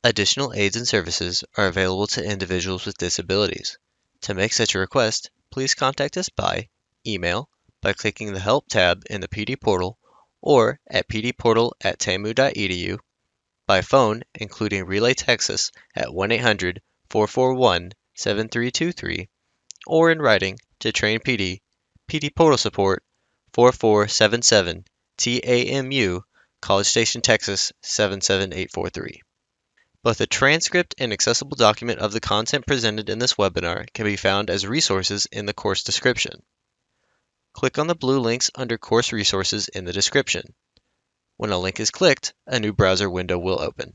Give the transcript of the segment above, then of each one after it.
Additional aids and services are available to individuals with disabilities. To make such a request, please contact us by email, by clicking the Help tab in the PD portal, or at pdportal@tamu.edu, by phone, including Relay Texas at 1-800-441-7323, or in writing to Train PD, PD Portal Support, 4477 TAMU, College Station, Texas 77843. Both a transcript and accessible document of the content presented in this webinar can be found as resources in the course description. Click on the blue links under Course Resources in the description. When a link is clicked, a new browser window will open.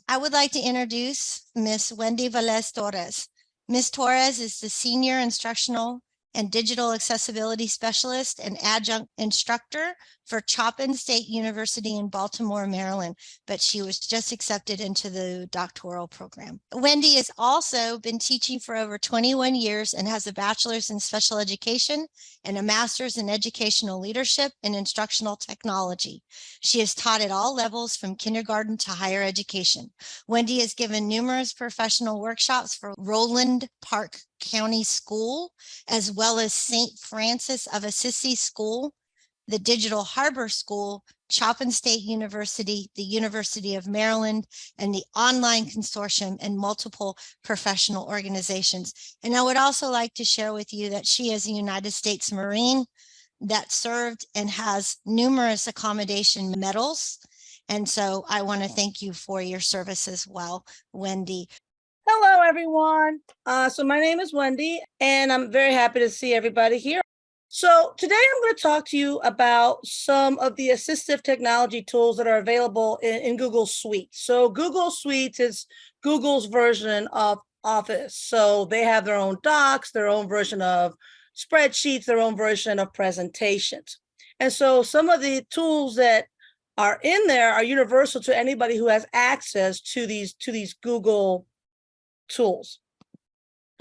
I would like to introduce Ms. Wendy Velez Torres. Ms. Torres is the Senior Instructional and Digital Accessibility Specialist and Adjunct Instructor for Chapin State University in Baltimore, Maryland, but she was just accepted into the doctoral program. Wendy has also been teaching for over 21 years and has a bachelor's in special education and a master's in educational leadership and instructional technology. She has taught at all levels from kindergarten to higher education. Wendy has given numerous professional workshops for Roland Park County School, as well as St. Francis of Assisi School, the Digital Harbor School, Chapin State University, the University of Maryland, and the Online Consortium, and multiple professional organizations. And I would also like to share with you that she is a United States Marine that served and has numerous accommodation medals. And so I want to thank you for your service as well, Wendy. Hello, everyone. So my name is Wendy, and I'm very happy to see everybody here. So today I'm going to talk to you about some of the assistive technology tools that are available in Google Suite. So Google Suite is Google's version of Office. So they have their own docs, their own version of spreadsheets, their own version of presentations. And so some of the tools that are in there are universal to anybody who has access to these Google tools.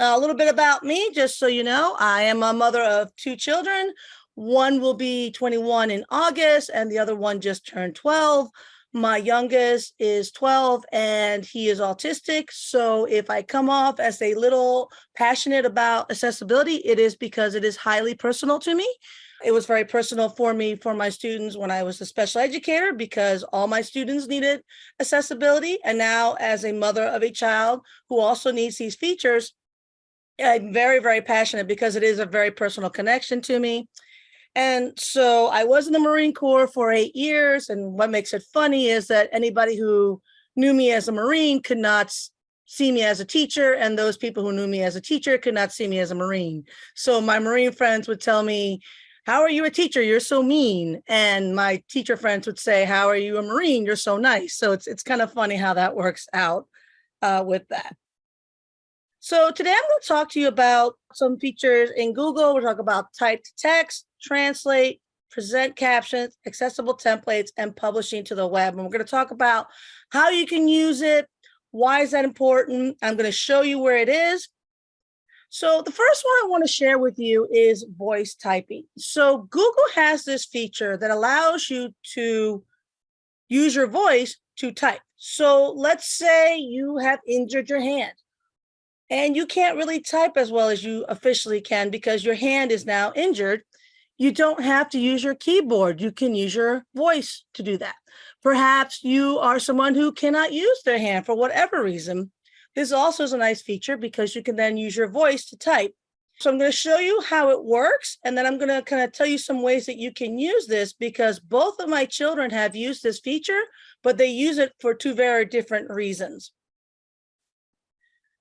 A little bit about me, just so you know, I am a mother of 2 children. One will be 21 in August, and the other one just turned 12. My youngest is 12, and he is autistic. So if I come off as a little passionate about accessibility, it is because it is highly personal to me. It was very personal for me, for my students when I was a special educator, because all my students needed accessibility. And now as a mother of a child who also needs these features, I'm very, very passionate because it is a very personal connection to me. And so I was in the Marine Corps for 8 years. And what makes it funny is that anybody who knew me as a Marine could not see me as a teacher, and those people who knew me as a teacher could not see me as a Marine. So my Marine friends would tell me, "How are you a teacher? You're so mean." And my teacher friends would say, "How are you a Marine? You're so nice." So it's kind of funny how that works out with that. So today I'm going to talk to you about some features in Google. We'll talk about type to text, translate, present captions, accessible templates, and publishing to the web. And we're going to talk about how you can use it. Why is that important? I'm going to show you where it is. So the first one I want to share with you is voice typing. So Google has this feature that allows you to use your voice to type. So let's say you have injured your hand and you can't really type as well as you officially can because your hand is now injured. You don't have to use your keyboard. You can use your voice to do that. Perhaps you are someone who cannot use their hand for whatever reason. This also is a nice feature because you can then use your voice to type. So I'm going to show you how it works, and then I'm going to kind of tell you some ways that you can use this, because both of my children have used this feature, but they use it for 2 very different reasons.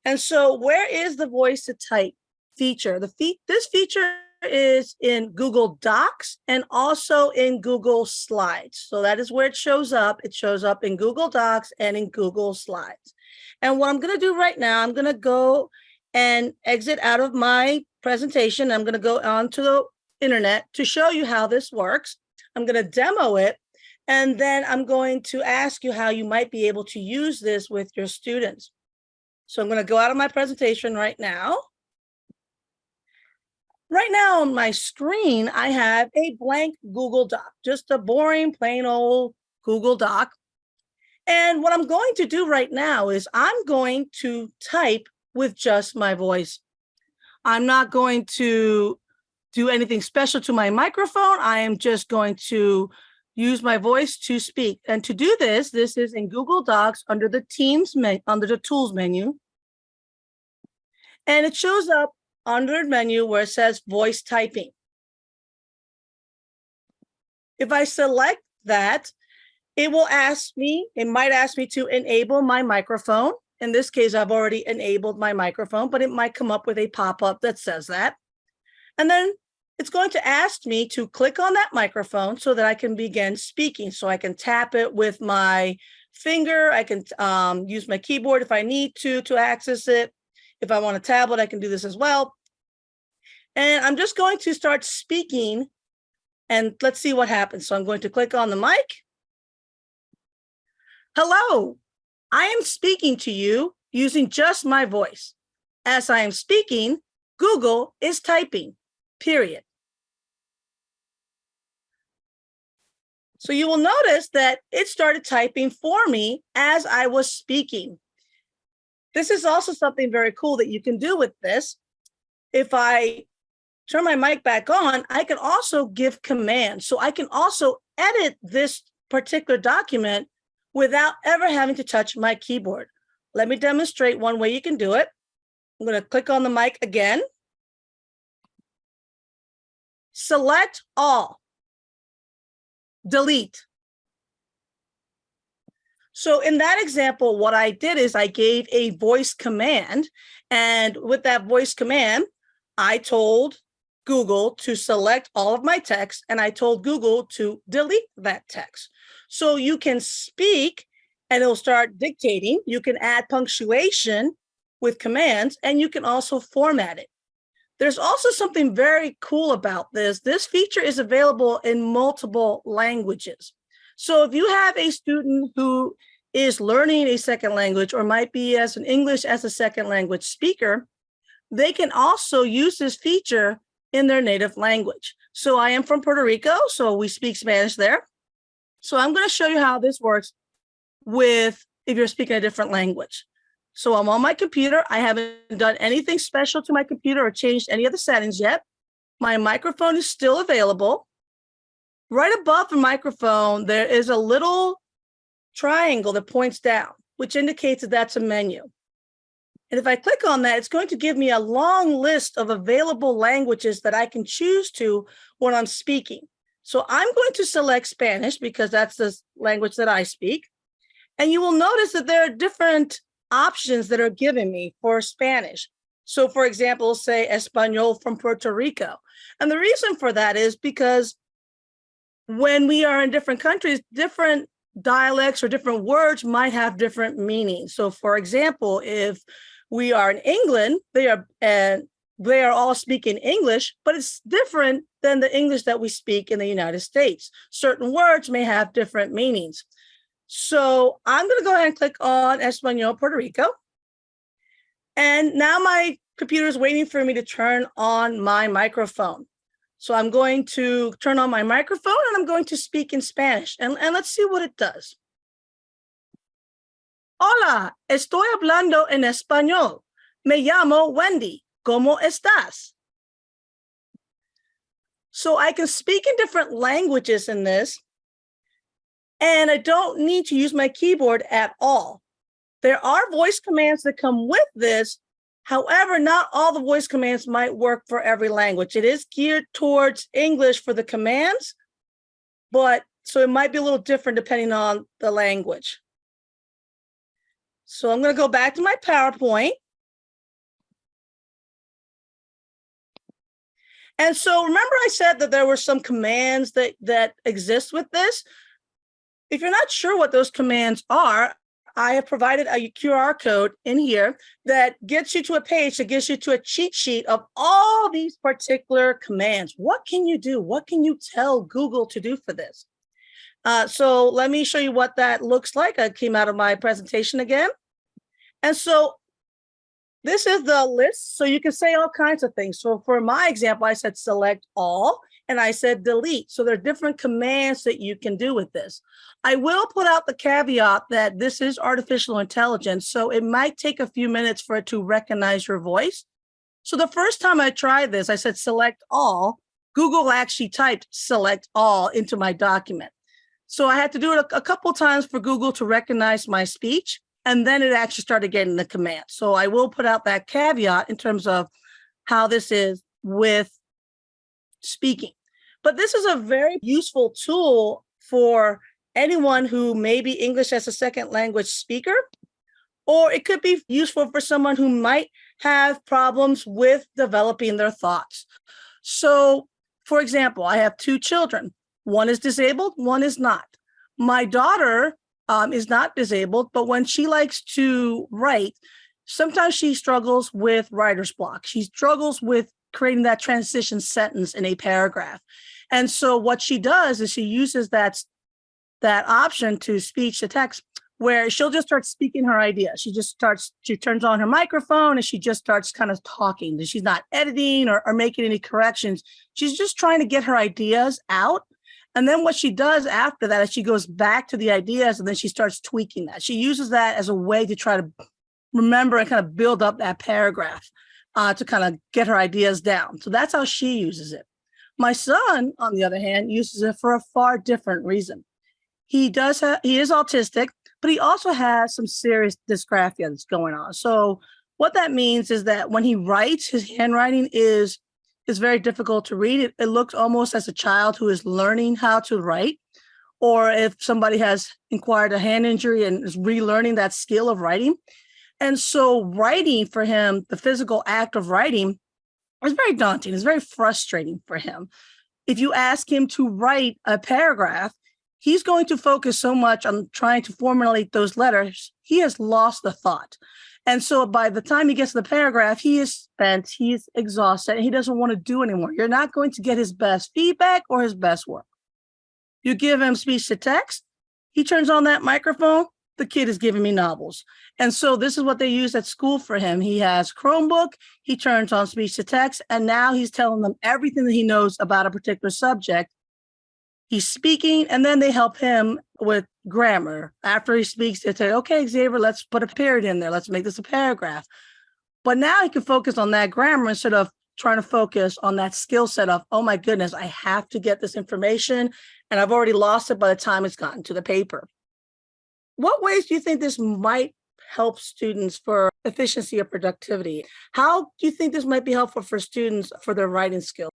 And so where is the voice to type feature? This feature is in Google Docs and also in Google Slides. So that is where it shows up. It shows up in Google Docs and in Google Slides. And what I'm going to do right now, I'm going to go and exit out of my presentation. I'm going to go onto the internet to show you how this works. I'm going to demo it, and then I'm going to ask you how you might be able to use this with your students. So I'm going to go out of my presentation right now. Right now on my screen, I have a blank Google Doc, just a boring, plain old Google Doc. And what I'm going to do right now is I'm going to type with just my voice. I'm not going to do anything special to my microphone. I am just going to use my voice to speak. And to do this, this is in Google Docs under the under the Tools menu. And it shows up under the menu where it says Voice Typing. If I select that, it will ask me, it might ask me to enable my microphone. In this case, I've already enabled my microphone, but it might come up with a pop-up that says that. And then it's going to ask me to click on that microphone so that I can begin speaking. So I can tap it with my finger. I can use my keyboard if I need to access it. If I want a tablet, I can do this as well. And I'm just going to start speaking and let's see what happens. So I'm going to click on the mic. Hello, I am speaking to you using just my voice. As I am speaking, Google is typing, period. So you will notice that it started typing for me as I was speaking. This is also something very cool that you can do with this. If I turn my mic back on, I can also give commands. So I can also edit this particular document without ever having to touch my keyboard. Let me demonstrate one way you can do it. I'm going to click on the mic again. Select all. Delete. So in that example, what I did is I gave a voice command. And with that voice command, I told Google to select all of my text, and I told Google to delete that text. So you can speak and it'll start dictating. You can add punctuation with commands, and you can also format it. There's also something very cool about this. This feature is available in multiple languages. So if you have a student who is learning a second language or might be as an English as a second language speaker, they can also use this feature in their native language. So I am from Puerto Rico, so we speak Spanish there. So I'm going to show you how this works with if you're speaking a different language. So I'm on my computer. I haven't done anything special to my computer or changed any of the settings yet. My microphone is still available. Right above the microphone, there is a little triangle that points down, which indicates that that's a menu. And if I click on that, it's going to give me a long list of available languages that I can choose to when I'm speaking. So I'm going to select Spanish because that's the language that I speak. And you will notice that there are different options that are given me for Spanish. So for example, say Español from Puerto Rico. And the reason for that is because when we are in different countries, different dialects or different words might have different meanings. So for example, if we are in England, they are all speaking English, but it's different than the English that we speak in the United States. Certain words may have different meanings. So I'm going to go ahead and click on Español Puerto Rico. And now my computer is waiting for me to turn on my microphone. So I'm going to turn on my microphone and I'm going to speak in Spanish. And let's see what it does. Hola, estoy hablando en español. Me llamo Wendy. ¿Cómo estás? So I can speak in different languages in this. And I don't need to use my keyboard at all. There are voice commands that come with this. However, not all the voice commands might work for every language. It is geared towards English for the commands, but so it might be a little different depending on the language. So I'm going to go back to my PowerPoint. And so remember I said that there were some commands that exist with this. If you're not sure what those commands are, I have provided a QR code in here that gets you to a page that gives you to a cheat sheet of all these particular commands. What can you do? What can you tell Google to do for this? So let me show you what that looks like. I came out of my presentation again. And so This is the list, so you can say all kinds of things. So for my example, I said select all, and I said delete. So there are different commands that you can do with this. I will put out the caveat that this is artificial intelligence, so it might take a few minutes for it to recognize your voice. So the first time I tried this, I said select all. Google actually typed select all into my document. So I had to do it a couple times for Google to recognize my speech. And then it actually started getting the command. So I will put out that caveat in terms of how this is with speaking. But this is a very useful tool for anyone who may be English as a second language speaker, or it could be useful for someone who might have problems with developing their thoughts. So, for example, I have two children. One is disabled, one is not. My daughter is not disabled, but when she likes to write, sometimes she struggles with writer's block. She struggles with creating that transition sentence in a paragraph. And so what she does is she uses that option to speech to text, where she'll just start speaking her idea. She turns on her microphone and she just starts kind of talking. She's not editing or making any corrections. She's just trying to get her ideas out. And then what she does after that is she goes back to the ideas and then she starts tweaking that. She uses that as a way to try to remember and kind of build up that paragraph to kind of get her ideas down. So that's how she uses it. My son, on the other hand, uses it for a far different reason. He is autistic, but he also has some serious dysgraphia that's going on. So what that means is that when he writes, his handwriting is very difficult to read. It looks almost as a child who is learning how to write, or if somebody has acquired a hand injury and is relearning that skill of writing. And so writing for him, the physical act of writing, is very daunting. It's very frustrating for him. If you ask him to write a paragraph, he's going to focus so much on trying to formulate those letters, he has lost the thought. And so by the time he gets to the paragraph, he is spent, he's exhausted, and he doesn't want to do anymore. You're not going to get his best feedback or his best work. You give him speech to text, he turns on that microphone, the kid is giving me novels. And so this is what they use at school for him. He has Chromebook, he turns on speech to text, and now he's telling them everything that he knows about a particular subject. He's speaking, and then they help him with grammar. After he speaks, they say, okay, Xavier, let's put a period in there. Let's make this a paragraph. But now he can focus on that grammar instead of trying to focus on that skill set of, oh my goodness, I have to get this information, and I've already lost it by the time it's gotten to the paper. What ways do you think this might help students for efficiency or productivity? How do you think this might be helpful for students for their writing skills?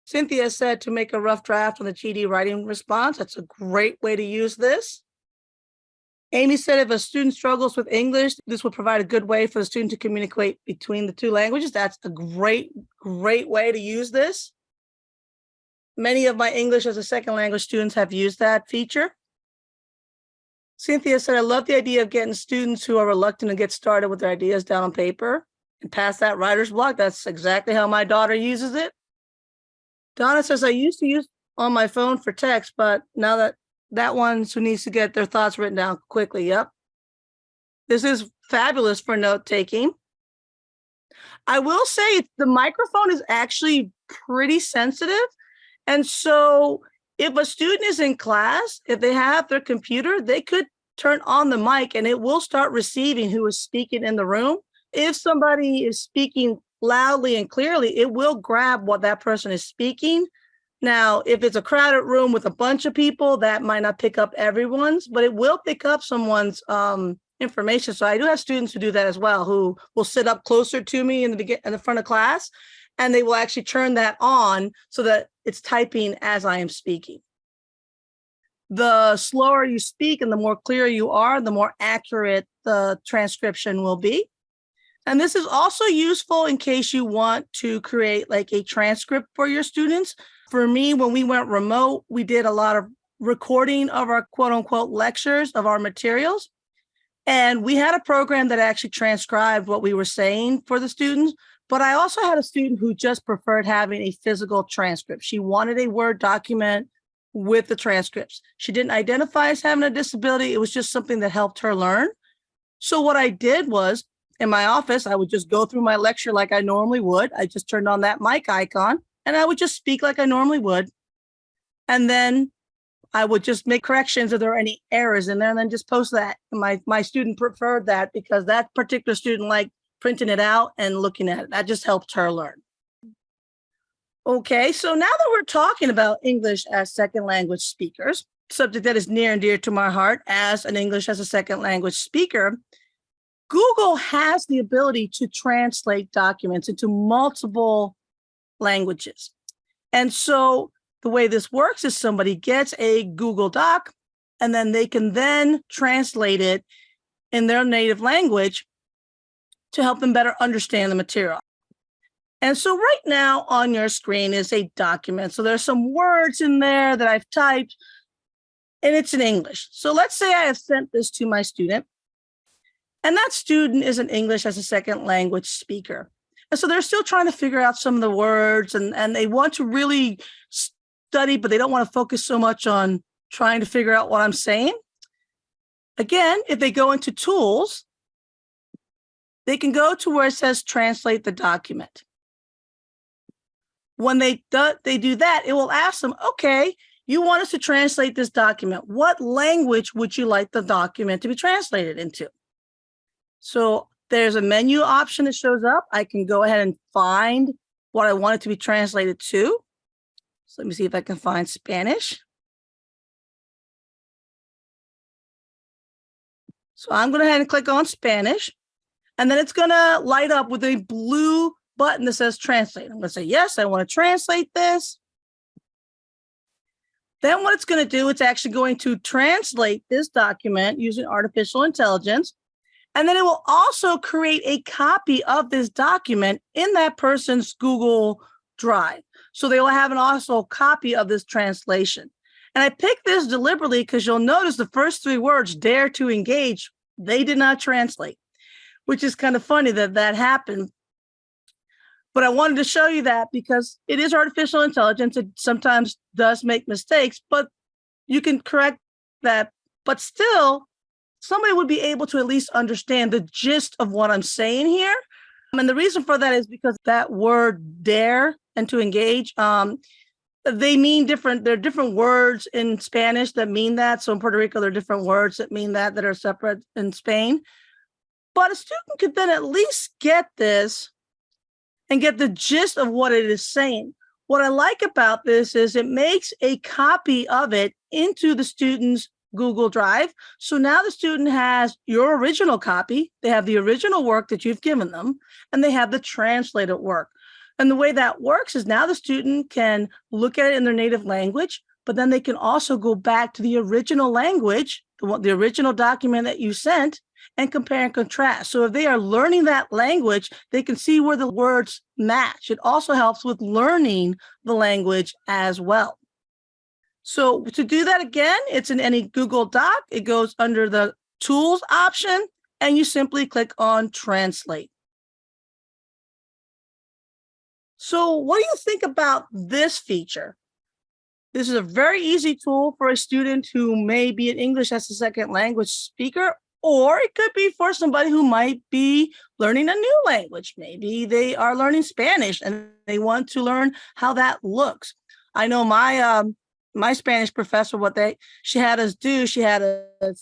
Cynthia said to make a rough draft on the GD writing response. That's a great way to use this. Amy said if a student struggles with English, this would provide a good way for the student to communicate between the two languages. That's a great way to use this. Many of my English as a second language students have used that feature. Cynthia said, I love the idea of getting students who are reluctant to get started with their ideas down on paper and pass that writer's block. That's exactly how my daughter uses it. Donna says, I used to use on my phone for text, but now that one's who needs to get their thoughts written down quickly. Yep. This is fabulous for note taking. I will say the microphone is actually pretty sensitive. And so if a student is in class, if they have their computer, they could turn on the mic and it will start receiving who is speaking in the room. If somebody is speaking loudly and clearly, it will grab what that person is speaking. Now, if it's a crowded room with a bunch of people, that might not pick up everyone's, but it will pick up someone's information. So I do have students who do that as well, who will sit up closer to me in the front of class, and they will actually turn that on so that it's typing as I am speaking. The slower you speak and the more clear you are, the more accurate the transcription will be. And this is also useful in case you want to create like a transcript for your students. For me, when we went remote, we did a lot of recording of our quote unquote lectures of our materials. And we had a program that actually transcribed what we were saying for the students. But I also had a student who just preferred having a physical transcript. She wanted a Word document with the transcripts. She didn't identify as having a disability. It was just something that helped her learn. So what I did was in my office, I would just go through my lecture like I normally would. I just turned on that mic icon and I would just speak like I normally would. And then I would just make corrections if there are any errors in there and then just post that. My student preferred that because that particular student liked printing it out and looking at it. That just helped her learn. Okay, so now that we're talking about English as second language speakers, subject that is near and dear to my heart as an English as a second language speaker, Google has the ability to translate documents into multiple languages. And so the way this works is somebody gets a Google Doc and then they can then translate it in their native language to help them better understand the material. And so right now on your screen is a document. So there's some words in there that I've typed and it's in English. So let's say I have sent this to my student and that student is an English as a second language speaker. And so they're still trying to figure out some of the words and they want to really study, but they don't want to focus so much on trying to figure out what I'm saying. Again, if they go into tools, they can go to where it says translate the document. When they do that, it will ask them, okay, you want us to translate this document. What language would you like the document to be translated into? So there's a menu option that shows up. I can go ahead and find what I want it to be translated to. So let me see if I can find Spanish. So I'm going to go ahead and click on Spanish, and then it's going to light up with a blue button that says translate. I'm going to say, yes, I want to translate this. Then what it's going to do, it's actually going to translate this document using artificial intelligence. And then it will also create a copy of this document in that person's Google Drive. So they will have an also copy of this translation. And I picked this deliberately because you'll notice the first three words, dare to engage, they did not translate, which is kind of funny that that happened. But I wanted to show you that because it is artificial intelligence. It sometimes does make mistakes, but you can correct that. But still, somebody would be able to at least understand the gist of what I'm saying here. And the reason for that is because that word dare and to engage, they mean different. There are different words in Spanish that mean that. So in Puerto Rico, there are different words that mean that are separate in Spain. But a student could then at least get this and get the gist of what it is saying. What I like about this is it makes a copy of it into the student's Google Drive. So now the student has your original copy, they have the original work that you've given them, and they have the translated work. And the way that works is now the student can look at it in their native language, but then they can also go back to the original language, the original document that you sent, and compare and contrast. So if they are learning that language, they can see where the words match. It also helps with learning the language as well. So to do that again, it's in any Google Doc. It goes under the Tools option, and you simply click on Translate. So what do you think about this feature? This is a very easy tool for a student who may be an English as a second language speaker, or it could be for somebody who might be learning a new language. Maybe they are learning Spanish and they want to learn how that looks. I know my Spanish professor, she had us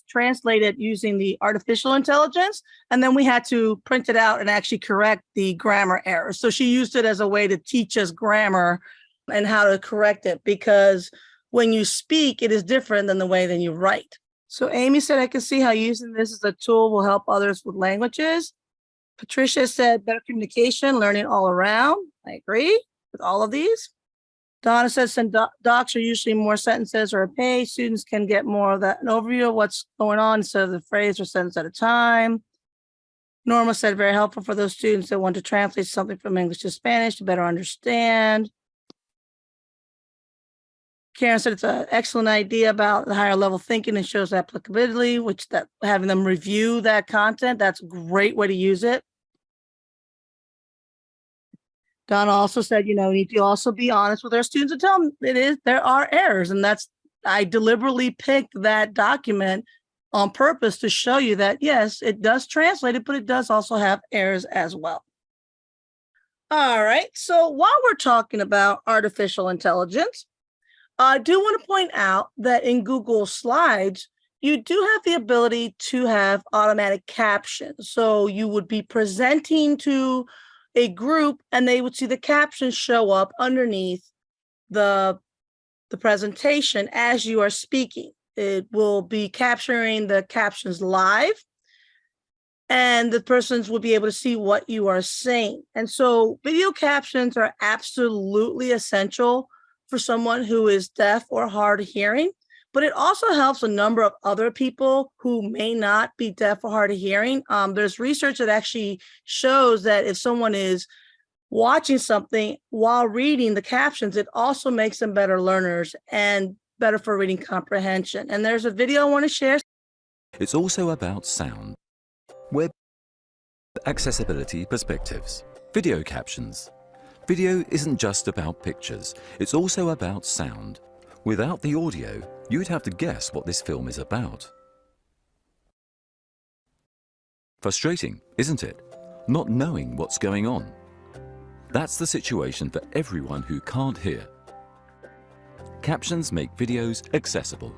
translate it using the artificial intelligence, and then we had to print it out and actually correct the grammar errors. So she used it as a way to teach us grammar and how to correct it, because when you speak, it is different than the way that you write. So Amy said, I can see how using this as a tool will help others with languages. Patricia said, better communication, learning all around. I agree with all of these. Donna says, some docs are usually more sentences or a page. Students can get more of that, an overview of what's going on instead of the phrase or sentence at a time. Norma said, very helpful for those students that want to translate something from English to Spanish to better understand. Karen said it's an excellent idea about the higher level thinking and shows applicability, which that having them review that content, that's a great way to use it. Donna also said, we need to also be honest with our students and tell them there are errors. And I deliberately picked that document on purpose to show you that, yes, it does translate it, but it does also have errors as well. All right, so while we're talking about artificial intelligence, I do want to point out that in Google Slides, you do have the ability to have automatic captions. So you would be presenting to a group and they would see the captions show up underneath the presentation as you are speaking. It will be capturing the captions live, and the persons will be able to see what you are saying. And so video captions are absolutely essential for someone who is deaf or hard of hearing, but it also helps a number of other people who may not be deaf or hard of hearing. There's research that actually shows that if someone is watching something while reading the captions, it also makes them better learners and better for reading comprehension. And there's a video I want to share. It's also about sound. Web accessibility perspectives. Video captions. Video isn't just about pictures, it's also about sound. Without the audio, you'd have to guess what this film is about. Frustrating, isn't it? Not knowing what's going on. That's the situation for everyone who can't hear. Captions make videos accessible,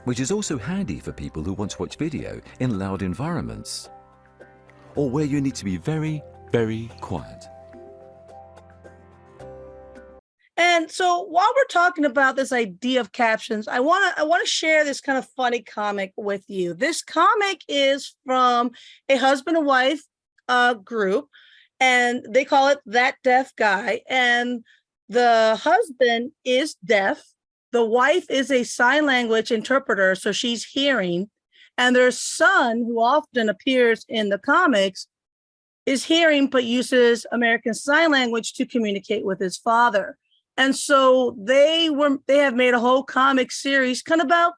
which is also handy for people who want to watch video in loud environments or where you need to be very, very quiet. And so while we're talking about this idea of captions, I want to share this kind of funny comic with you. This comic is from a husband and wife group, and they call it That Deaf Guy. And the husband is deaf. The wife is a sign language interpreter, so she's hearing. And their son, who often appears in the comics, is hearing but uses American Sign Language to communicate with his father. And so they have made a whole comic series kind of about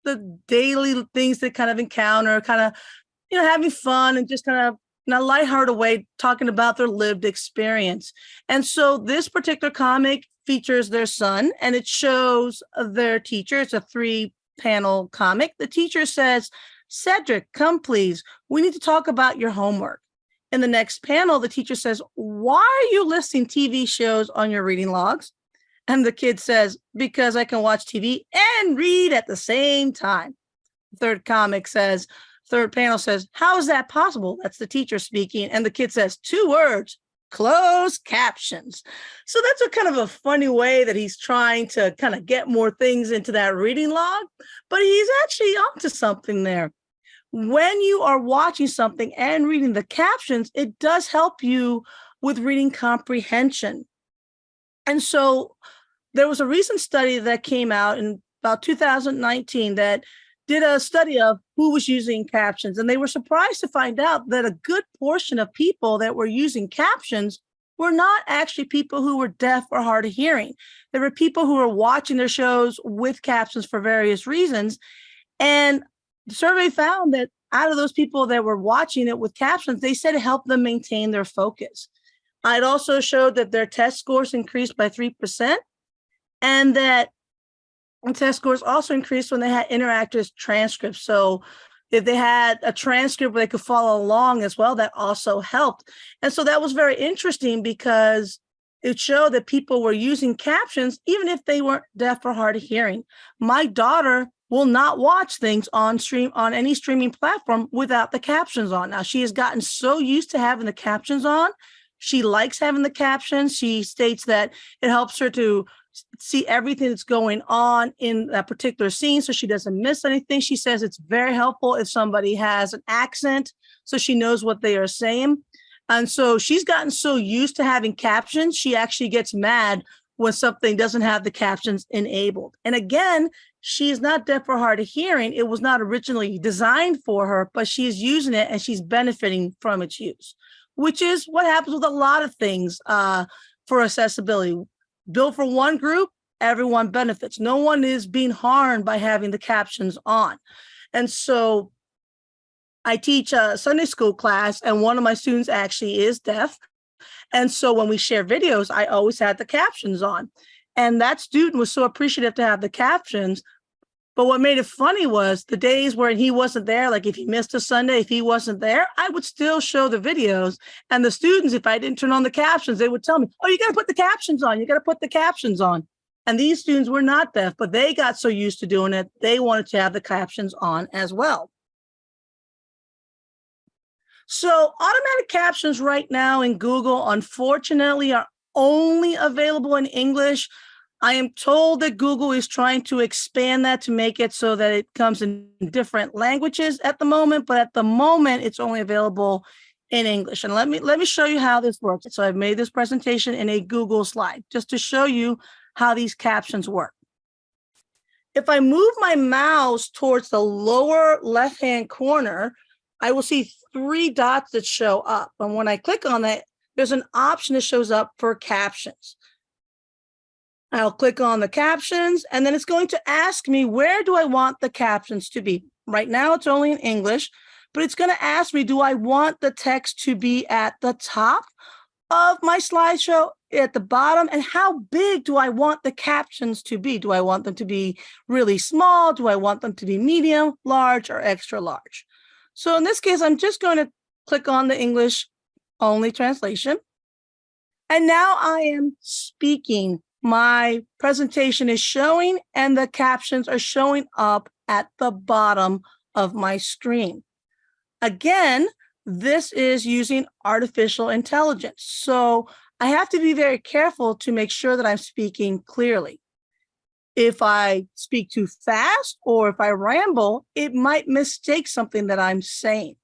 the daily things they kind of encounter, kind of, having fun and just kind of in a lighthearted way, talking about their lived experience. And so this particular comic features their son, and it shows their teacher. It's a 3-panel comic. The teacher says, "Cedric, come please. We need to talk about your homework." In the next panel, the teacher says, "Why are you listing TV shows on your reading logs?" And the kid says, "Because I can watch TV and read at the same time." The third panel says, "How is that possible?" That's the teacher speaking. And the kid says, 2 words, closed captions. So that's a kind of a funny way that he's trying to kind of get more things into that reading log, but he's actually onto something there. When you are watching something and reading the captions, it does help you with reading comprehension. And so there was a recent study that came out in about 2019 that did a study of who was using captions, and they were surprised to find out that a good portion of people that were using captions were not actually people who were deaf or hard of hearing. There were people who were watching their shows with captions for various reasons. And the survey found that out of those people that were watching it with captions, they said it helped them maintain their focus. It also showed that their test scores increased by 3%, and that test scores also increased when they had interactive transcripts. So if they had a transcript where they could follow along as well, that also helped. And so that was very interesting because it showed that people were using captions even if they weren't deaf or hard of hearing. My daughter will not watch things on any streaming platform without the captions on. Now, she has gotten so used to having the captions on. She likes having the captions. She states that it helps her to see everything that's going on in that particular scene so she doesn't miss anything. She says it's very helpful if somebody has an accent so she knows what they are saying. And so she's gotten so used to having captions, she actually gets mad when something doesn't have the captions enabled. And again, she is not deaf or hard of hearing. It was not originally designed for her, but she is using it and she's benefiting from its use, which is what happens with a lot of things for accessibility. Built for one group, everyone benefits. No one is being harmed by having the captions on. And so I teach a Sunday school class, and one of my students actually is deaf. And so when we share videos, I always had the captions on. And that student was so appreciative to have the captions. But what made it funny was the days where he wasn't there, like if he missed a Sunday, if he wasn't there, I would still show the videos. And the students, if I didn't turn on the captions, they would tell me, oh, you got to put the captions on. You got to put the captions on. And these students were not deaf, but they got so used to doing it, they wanted to have the captions on as well. So automatic captions right now in Google, unfortunately, are only available in English. I am told that Google is trying to expand that to make it so that it comes in different languages at the moment, but at the moment it's only available in English. And let me show you how this works. So I've made this presentation in a Google slide just to show you how these captions work. If I move my mouse towards the lower left-hand corner, I will see 3 dots that show up. And when I click on that, there's an option that shows up for captions. I'll click on the captions, and then it's going to ask me, where do I want the captions to be? Right now, it's only in English, but it's going to ask me, do I want the text to be at the top of my slideshow, at the bottom, and how big do I want the captions to be? Do I want them to be really small? Do I want them to be medium, large, or extra large? So in this case, I'm just going to click on the English only translation. And now I am speaking. My presentation is showing and the captions are showing up at the bottom of my screen. Again, this is using artificial intelligence. So I have to be very careful to make sure that I'm speaking clearly. If I speak too fast or if I ramble, it might mistake something that I'm saying.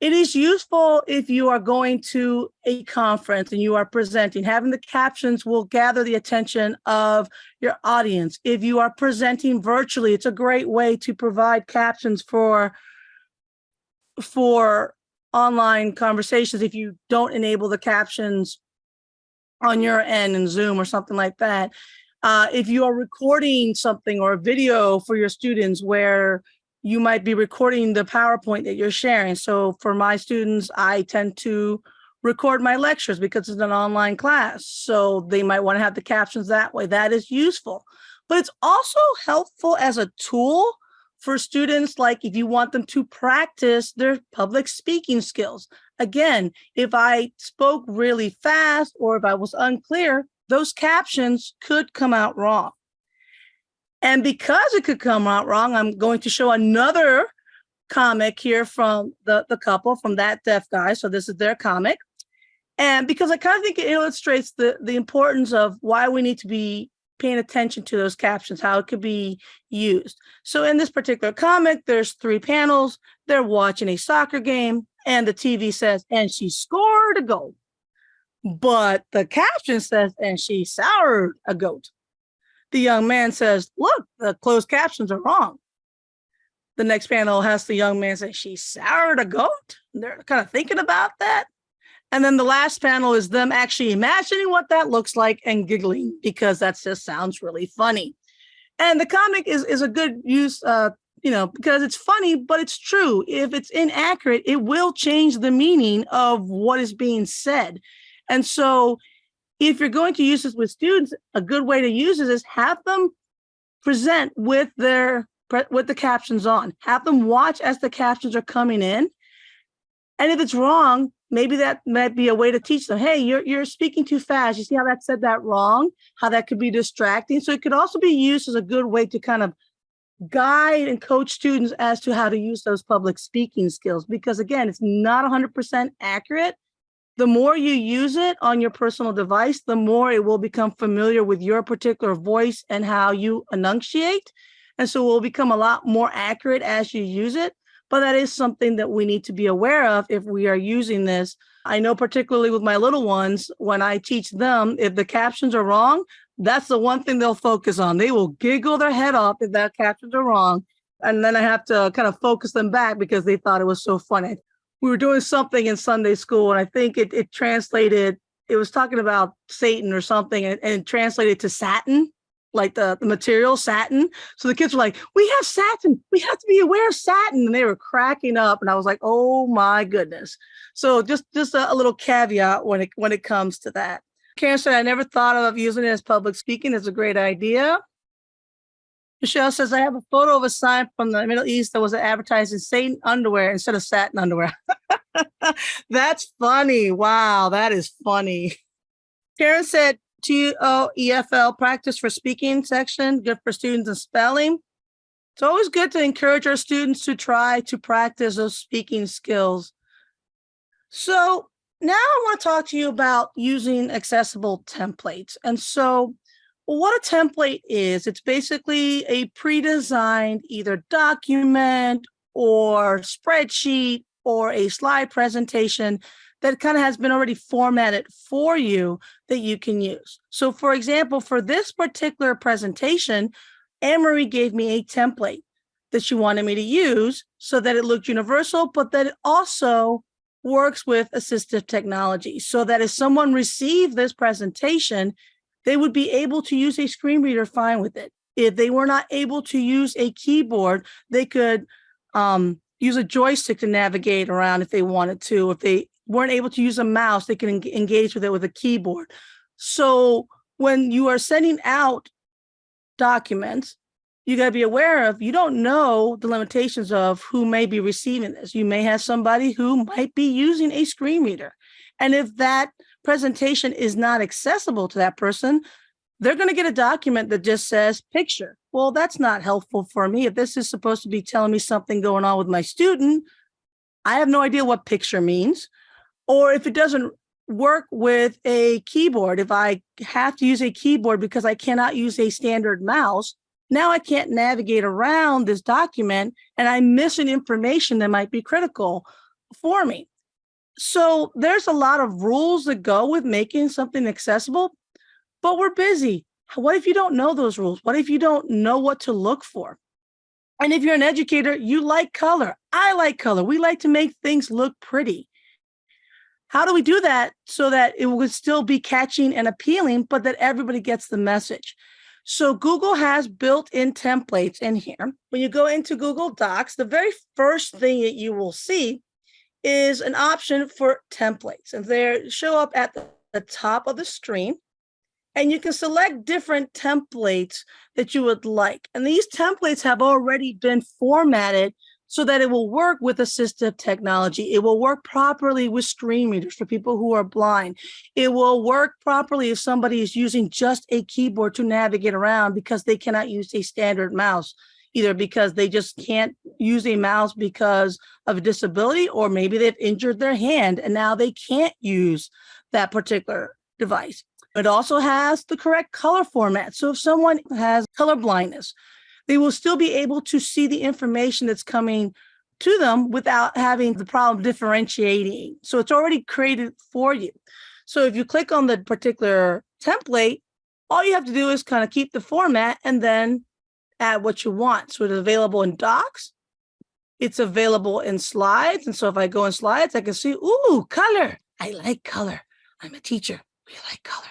It is useful if you are going to a conference and you are presenting. Having the captions will gather the attention of your audience. If you are presenting virtually, it's a great way to provide captions for online conversations if you don't enable the captions on your end in Zoom or something like that. If you are recording something or a video for your students where you might be recording the PowerPoint that you're sharing. So for my students, I tend to record my lectures because it's an online class. So they might want to have the captions that way. That is useful. But it's also helpful as a tool for students, like if you want them to practice their public speaking skills. Again, if I spoke really fast or if I was unclear, those captions could come out wrong. And because it could come out wrong, I'm going to show another comic here from the couple, from that deaf guy. So this is their comic. And because I kind of think it illustrates the importance of why we need to be paying attention to those captions, how it could be used. So in this particular comic, there's 3 panels. They're watching a soccer game and the TV says, and she scored a goal. But the caption says, and she soured a goat. The young man says, look, the closed captions are wrong. The next panel has the young man say, she soured a goat. They're kind of thinking about that. And then the last panel is them actually imagining what that looks like and giggling because that just sounds really funny. And the comic is a good use, because it's funny, but it's true. If it's inaccurate, it will change the meaning of what is being said. And so if you're going to use this with students, a good way to use it is have them present with the captions on. Have them watch as the captions are coming in. And if it's wrong, maybe that might be a way to teach them, hey, you're speaking too fast. You see how that said that wrong, how that could be distracting. So it could also be used as a good way to kind of guide and coach students as to how to use those public speaking skills. Because again, it's not 100% accurate. The more you use it on your personal device, the more it will become familiar with your particular voice and how you enunciate. And so it will become a lot more accurate as you use it. But that is something that we need to be aware of if we are using this. I know particularly with my little ones, when I teach them, if the captions are wrong, that's the one thing they'll focus on. They will giggle their head off if that captions are wrong. And then I have to kind of focus them back because they thought it was so funny. We were doing something in Sunday school, and I think it translated, it was talking about Satan or something, and it translated to satin, like the material satin. So the kids were like, we have satin. We have to be aware of satin. And they were cracking up. And I was like, oh my goodness. So just a little caveat when it comes to that. Karen said, I never thought of using it as public speaking. It's a great idea. Michelle says, I have a photo of a sign from the Middle East that was advertising Satan underwear instead of satin underwear. That's funny. Wow, that is funny. Karen said, TOEFL practice for speaking section, good for students and spelling. It's always good to encourage our students to try to practice those speaking skills. So now I want to talk to you about using accessible templates. And so what a template is, it's basically a pre-designed either document or spreadsheet or a slide presentation that kind of has been already formatted for you that you can use. So for example, for this particular presentation, Anne-Marie gave me a template that she wanted me to use so that it looked universal, but that it also works with assistive technology so that if someone received this presentation, they would be able to use a screen reader fine with it. If they were not able to use a keyboard, they could use a joystick to navigate around if they wanted to. If they weren't able to use a mouse, they can engage with it with a keyboard. So when you are sending out documents, you got to be aware of, you don't know the limitations of who may be receiving this. You may have somebody who might be using a screen reader. And if that presentation is not accessible to that person, they're going to get a document that just says picture. Well, that's not helpful for me. If this is supposed to be telling me something going on with my student, I have no idea what picture means. Or if it doesn't work with a keyboard, if I have to use a keyboard because I cannot use a standard mouse, now I can't navigate around this document and I'm missing information that might be critical for me. So there's a lot of rules that go with making something accessible, but we're busy. What if you don't know those rules? What if you don't know what to look for? And if you're an educator, you like color. I like color. We like to make things look pretty. How do we do that so that it would still be catching and appealing, but that everybody gets the message? So Google has built-in templates in here. When you go into Google Docs, the very first thing that you will see is an option for templates. And they show up at the top of the screen. And you can select different templates that you would like. And these templates have already been formatted so that it will work with assistive technology. It will work properly with screen readers for people who are blind. It will work properly if somebody is using just a keyboard to navigate around because they cannot use a standard mouse, either because they just can't use a mouse because of a disability, or maybe they've injured their hand and now they can't use that particular device. It also has the correct color format. So if someone has color blindness, they will still be able to see the information that's coming to them without having the problem differentiating. So it's already created for you. So if you click on the particular template, all you have to do is kind of keep the format and then add what you want. So it's available in Docs. It's available in Slides. And so if I go in Slides, I can see, ooh, color. I like color. I'm a teacher. We like color.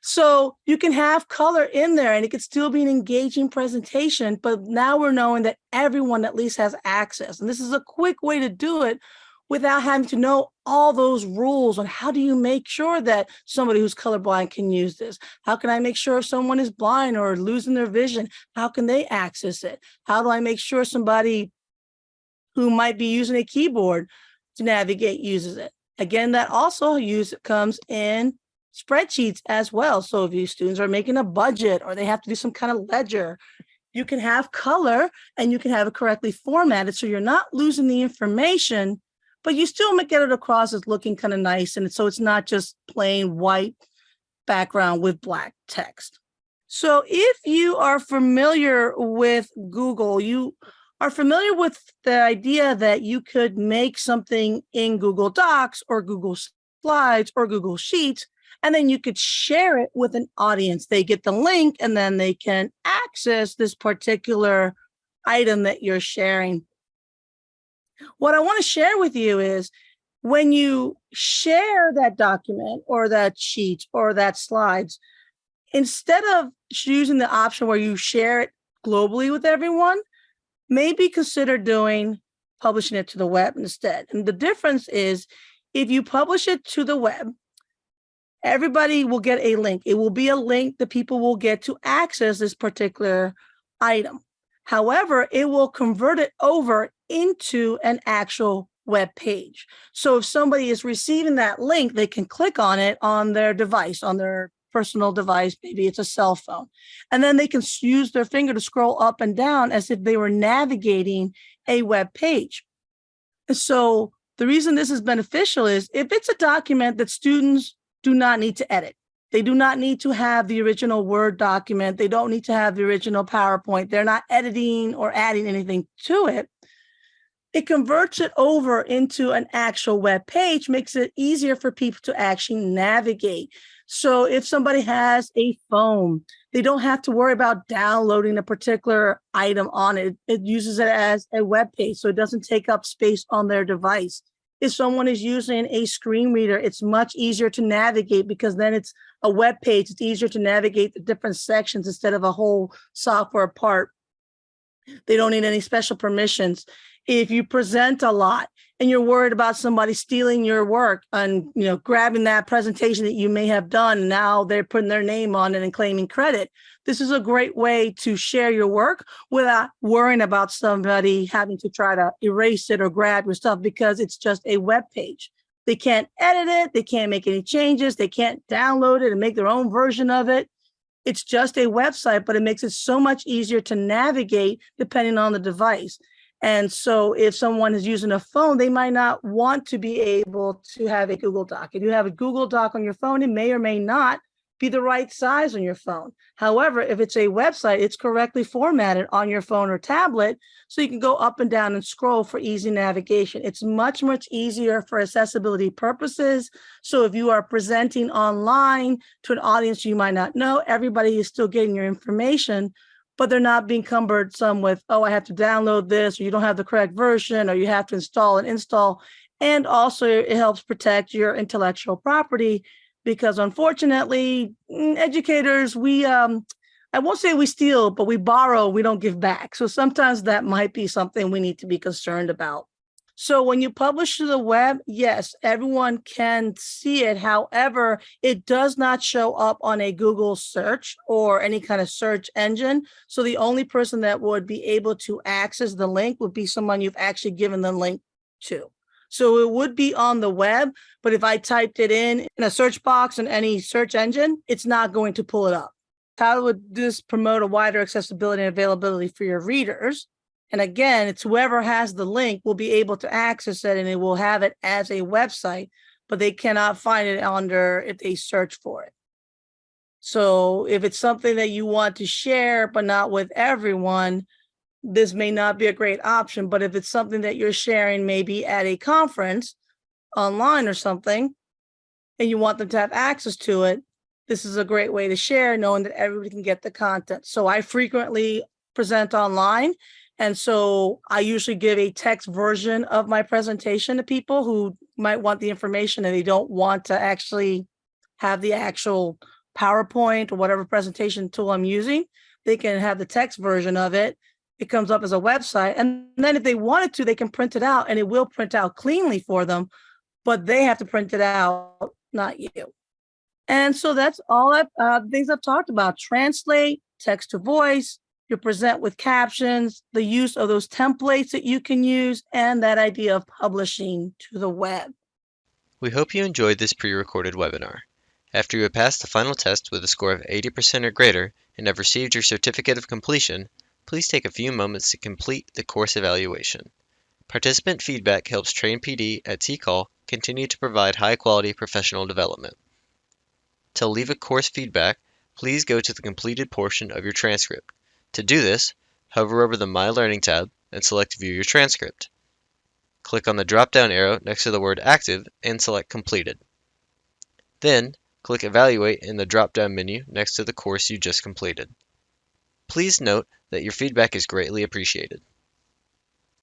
So you can have color in there and it could still be an engaging presentation, but now we're knowing that everyone at least has access. And this is a quick way to do it without having to know all those rules on how do you make sure that somebody who's colorblind can use this? How can I make sure if someone is blind or losing their vision, how can they access it? How do I make sure somebody who might be using a keyboard to navigate uses it? Again, that also comes in spreadsheets as well. So if your students are making a budget or they have to do some kind of ledger, you can have color and you can have it correctly formatted so you're not losing the information, but you still might get it across as looking kind of nice. And so it's not just plain white background with black text. So if you are familiar with Google, you are familiar with the idea that you could make something in Google Docs or Google Slides or Google Sheets, and then you could share it with an audience. They get the link and then they can access this particular item that you're sharing. What I want to share with you is when you share that document or that sheet or that slides, instead of using the option where you share it globally with everyone, maybe consider publishing it to the web instead. And the difference is if you publish it to the web, everybody will get a link. It will be a link that people will get to access this particular item. However, it will convert it over into an actual web page. So if somebody is receiving that link, they can click on it on their device, on their personal device, maybe it's a cell phone, and then they can use their finger to scroll up and down as if they were navigating a web page. So the reason this is beneficial is if it's a document that students do not need to edit, they do not need to have the original Word document, they don't need to have the original PowerPoint, they're not editing or adding anything to it, it converts it over into an actual web page, makes it easier for people to actually navigate. So if somebody has a phone, they don't have to worry about downloading a particular item on it. It uses it as a web page, so it doesn't take up space on their device. If someone is using a screen reader, it's much easier to navigate because then it's a web page. It's easier to navigate the different sections instead of a whole software part. They don't need any special permissions. If you present a lot and you're worried about somebody stealing your work and grabbing that presentation that you may have done, now they're putting their name on it and claiming credit. This is a great way to share your work without worrying about somebody having to try to erase it or grab your stuff because it's just a web page. They can't edit it. They can't make any changes. They can't download it and make their own version of it. It's just a website, but it makes it so much easier to navigate depending on the device. And so if someone is using a phone, they might not want to be able to have a Google Doc. If you have a Google Doc on your phone, it may or may not be the right size on your phone. However, if it's a website, it's correctly formatted on your phone or tablet, so you can go up and down and scroll for easy navigation. It's much, much easier for accessibility purposes. So if you are presenting online to an audience you might not know, everybody is still getting your information, but they're not being cumbersome with, oh, I have to download this, or you don't have the correct version, or you have to install and install. And also it helps protect your intellectual property because unfortunately, educators, I won't say we steal, but we borrow, we don't give back. So sometimes that might be something we need to be concerned about. So when you publish to the web, yes, everyone can see it. However, it does not show up on a Google search or any kind of search engine. So the only person that would be able to access the link would be someone you've actually given the link to. So it would be on the web, but if I typed it in a search box in any search engine, it's not going to pull it up. How would this promote a wider accessibility and availability for your readers? And again, it's whoever has the link will be able to access it and it will have it as a website, but they cannot find it under if they search for it. So if it's something that you want to share, but not with everyone, this may not be a great option. But if it's something that you're sharing maybe at a conference online or something, and you want them to have access to it, this is a great way to share, knowing that everybody can get the content. So I frequently present online. And so I usually give a text version of my presentation to people who might want the information and they don't want to actually have the actual PowerPoint or whatever presentation tool I'm using. They can have the text version of it. It comes up as a website. And then if they wanted to, they can print it out and it will print out cleanly for them, but they have to print it out, not you. And so that's all things I've talked about: translate, text to voice, you present with captions, the use of those templates that you can use, and that idea of publishing to the web. We hope you enjoyed this pre-recorded webinar. After you have passed the final test with a score of 80% or greater and have received your certificate of completion, please take a few moments to complete the course evaluation. Participant feedback helps Train PD at TCall continue to provide high-quality professional development. To leave a course feedback, please go to the completed portion of your transcript. To do this, hover over the My Learning tab and select View Your Transcript. Click on the drop-down arrow next to the word Active and select Completed. Then, click Evaluate in the drop-down menu next to the course you just completed. Please note that your feedback is greatly appreciated.